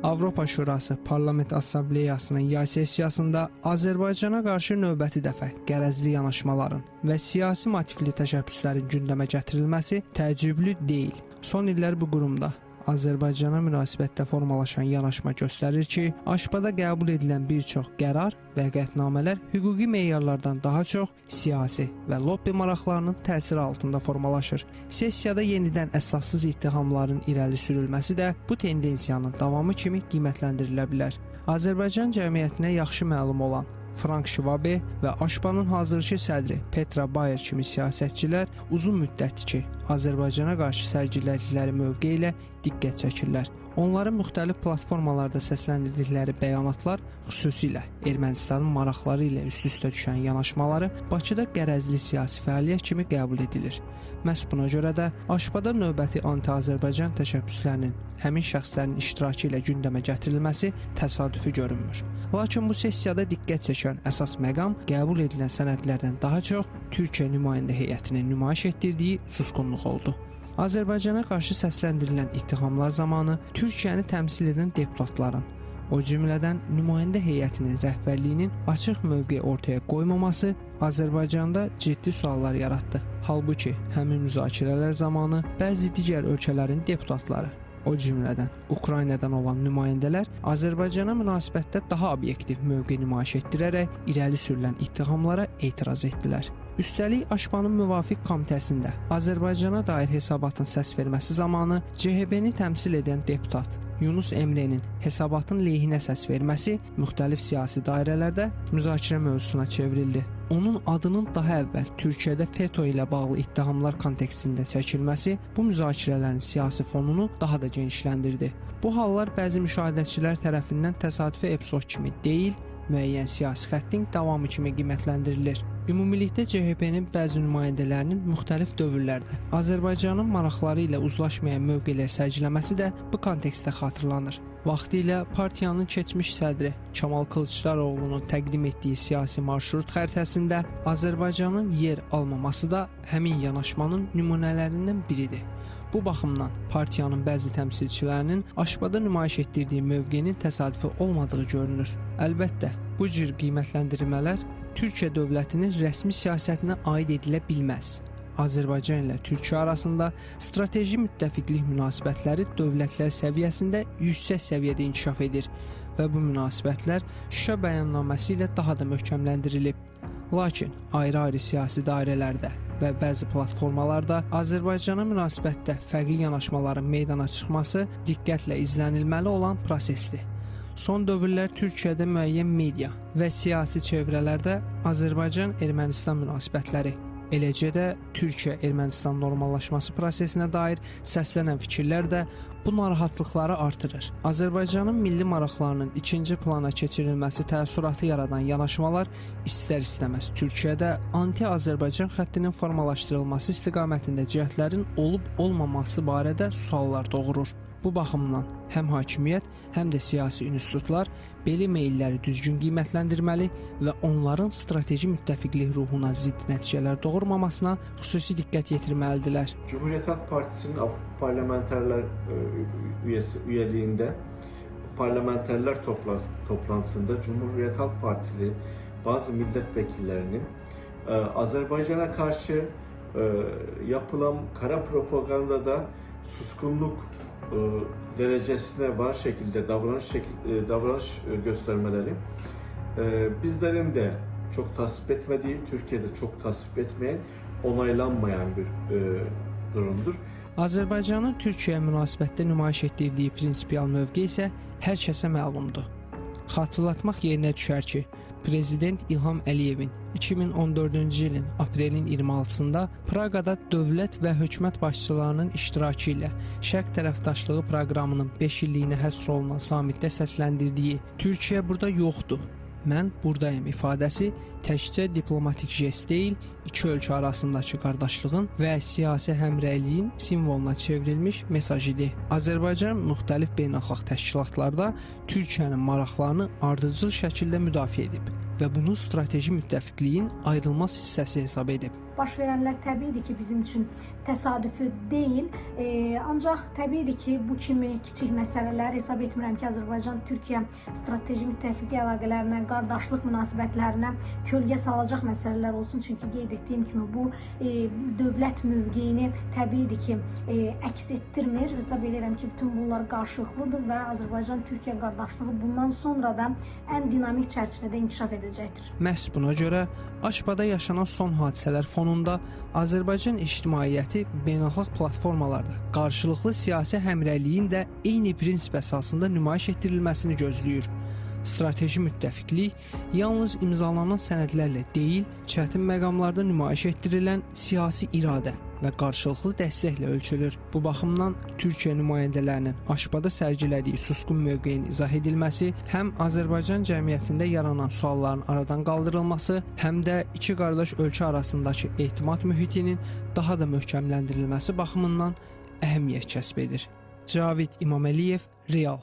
Avropa Şurası Parlament Assambleyasının yay sessiyasında Azərbaycana qarşı növbəti dəfə qərəzli yanaşmaların və siyasi motivli təşəbbüslərin gündəmə gətirilməsi təəccüblü deyil. Son illər bu qurumda Azərbaycana münasibətdə formalaşan yanaşma göstərir ki, AŞPAda qəbul edilən bir çox qərar və qətnamələr hüquqi meyarlardan daha çox siyasi və lobbi maraqlarının təsiri altında formalaşır. Sessiyada yenidən əsassız ittihamların irəli sürülməsi də bu tendensiyanın davamı kimi qiymətləndirilə bilər. Azərbaycan cəmiyyətinə yaxşı məlum olan Frank Şvabe və AŞPAnın hazırki sədri Petra Bayer kimi siyasətçilər uzun müddətdir ki, Azərbaycana qarşı sərgilədikləri mövqe ilə diqqət çəkirlər. Onların müxtəlif platformalarda səsləndirdikləri bəyanatlar, xüsusilə Ermənistanın maraqları ilə üst-üstə düşən yanaşmaları Bakıda qərəzli siyasi fəaliyyət kimi qəbul edilir. Məhz buna görə də AŞPAda növbəti anti-Azərbaycan təşəbbüslərinin həmin şəxslərin iştirakı ilə gündəmə gətirilməsi təsadüfi görünmür. Lakin bu sessiyada diqqət çəkən əsas məqam qəbul edilən sənədlərdən daha çox Türkiyə nümayəndə heyətinin nümayiş etdirdiyi susqunluq oldu. Azərbaycana qarşı səsləndirilən ittihamlar zamanı Türkiyəni təmsil edən deputatların, o cümlədən nümayəndə heyətinin rəhbərliyinin açıq mövqe ortaya qoymaması Azərbaycanda ciddi suallar yaratdı. Halbuki həmin müzakirələr zamanı bəzi digər ölkələrin deputatları, o cümlədən Ukraynadan olan nümayəndələr Azərbaycana münasibətdə daha obyektiv mövqe nümayiş etdirərək irəli sürülən ittihamlara etiraz etdilər. Üstəlik, AŞPAnın müvafiq komitəsində Azərbaycana dair hesabatın səs verməsi zamanı CHP-ni təmsil edən deputat Yunus Emre'nin hesabatın lehinə səs verməsi müxtəlif siyasi dairələrdə müzakirə mövzusuna çevrildi. Onun adının daha əvvəl Türkiyədə FETÖ ilə bağlı ittihamlar kontekstində çəkilməsi bu müzakirələrin siyasi fonunu daha da genişləndirdi. Bu hallar bəzi müşahidəçilər tərəfindən təsadüfi epizod kimi deyil, müəyyən siyasi xəttin davamı kimi qiymətləndirilir. Ümumilikdə CHP-nin bəzi nümayəndələrinin müxtəlif dövrlərdə Azərbaycanın maraqları ilə uzlaşmayan mövqelər sərgiləməsi də bu kontekstdə xatırlanır. Vaxtilə partiyanın keçmiş sədri Kemal Kılıçdaroğlu'nun təqdim etdiyi siyasi marşrut xəritəsində Azərbaycanın yer almaması da həmin yanaşmanın nümunələrindən biridir. Bu baxımdan partiyanın bəzi təmsilçilərinin AŞPAda nümayiş etdirdiyi mövqenin təsadüfi olmadığı görünür. Əlbəttə, bu cür qiymətləndirmələr Türkiyə dövlətinin rəsmi siyasətinə aid edilə bilməz. Azərbaycan ilə Türkiyə arasında strateji müttəfiqlik münasibətləri dövlətlər səviyyəsində yüksək səviyyədə inkişaf edir və bu münasibətlər Şuşa bəyannaməsi ilə daha da möhkəmləndirilib. Lakin ayrı-ayrı siyasi dairələrdə və bəzi platformalarda Azərbaycana münasibətdə fərqli yanaşmaların meydana çıxması diqqətlə izlənilməli olan prosesdir. Son dövrlər Türkiyədə müəyyən media və siyasi çevrələrdə Azərbaycan-Ermənistan münasibətləri, eləcə də Türkiyə-Ermənistan normallaşması prosesinə dair səslənən fikirlər də bu narahatlıqları artırır. Azərbaycanın milli maraqlarının ikinci plana keçirilməsi təəssüratı yaradan yanaşmalar istər-istəməz Türkiyədə anti-Azərbaycan xəttinin formalaşdırılması istiqamətində cəhdlərin olub-olmaması barədə suallar doğurur. Bu baxımdan həm hakimiyyət, həm də siyasi institutlar belə meylləri düzgün qiymətləndirməli və onların strateji müttəfiqlik ruhuna zidd nəticələr doğurmamasına xüsusi diqqət yetirməlidirlər. Cumhuriyet Halk Partisi'nin Avrupa Parlamenterler üyeliğinde parlamenterler toplantısında Cumhuriyet Halk Partili bazı milletvekillerinin Azerbaycan'a karşı yapılan kara propagandada suskunluk derecesine var şekilde davranış göstermeleri bizlerin de çok tasvip etmediği, Türkiye'de çok tasvip etmeyen, onaylanmayan bir durumdur. Azərbaycanın Türkiyəyə münasibətdə nümayiş etdirdiyi prinsipial mövqe isə hər kəsə məlumdur. Xatırlatmaq yerinə düşər ki, Prezident İlham Əliyevin 2014-cü ilin aprelin 26-sında Praqada dövlət və hökumət başçılarının iştirakı ilə Şərq tərəfdaşlığı proqramının 5 illiyinə həsr olunan samitdə səsləndirdiyi "Türkiyə burada yoxdur, mən buradayım" ifadəsi təkcə diplomatik jest deyil, iki ölkə arasındakı qardaşlığın və siyasi həmrəyliyin simvoluna çevrilmiş mesaj idi. Azərbaycan müxtəlif beynəlxalq təşkilatlarda Türkiyənin maraqlarını ardıcıl şəkildə müdafiə edib və bunu strateji müttəfiqliyin ayrılmaz hissəsi hesab edib. Baş verənlər təbiidir ki, bizim üçün təsadüfi deyil. Ancaq təbiidir ki, bu kimi kiçik məsələlər hesab etmirəm ki, Azərbaycan-Türkiyə strateji müttəfiqlik əlaqələrinə, qardaşlıq münasibətlərinə kölgə salacaq məsələlər olsun. Çünki qeyd etdiyim kimi bu dövlət mövqeyini təbiidir ki, əks etdirmir. Hesab edirəm ki, bütün bunlar qarşılıqlıdır və Azərbaycan-Türkiyə qardaşlığı bundan sonra da ən dinamik çərçivədə inkişaf edəcəkdir. Məhz buna görə Aşbada yaşanan son hadisələr fonunda Azərbaycan ictimaiyyəti beynəlxalq platformalarda qarşılıqlı siyasi həmrəyliyin də eyni prinsip əsasında nümayiş etdirilməsini gözləyir. Strateji müttəfiqlik yalnız imzalanan sənədlərlə deyil, çətin məqamlarda nümayiş etdirilən siyasi iradə və qarşılıqlı dəstəklə ölçülür. Bu baxımdan Türkiyə nümayəndələrinin Aşbada sərgilədiyi susqun mövqeyin izah edilməsi həm Azərbaycan cəmiyyətində yaranan sualların aradan qaldırılması, həm də iki qardaş ölkə arasındakı etimad mühitinin daha da möhkəmləndirilməsi baxımından əhəmiyyət kəsb edir. Cavid İmaməliyev, Real.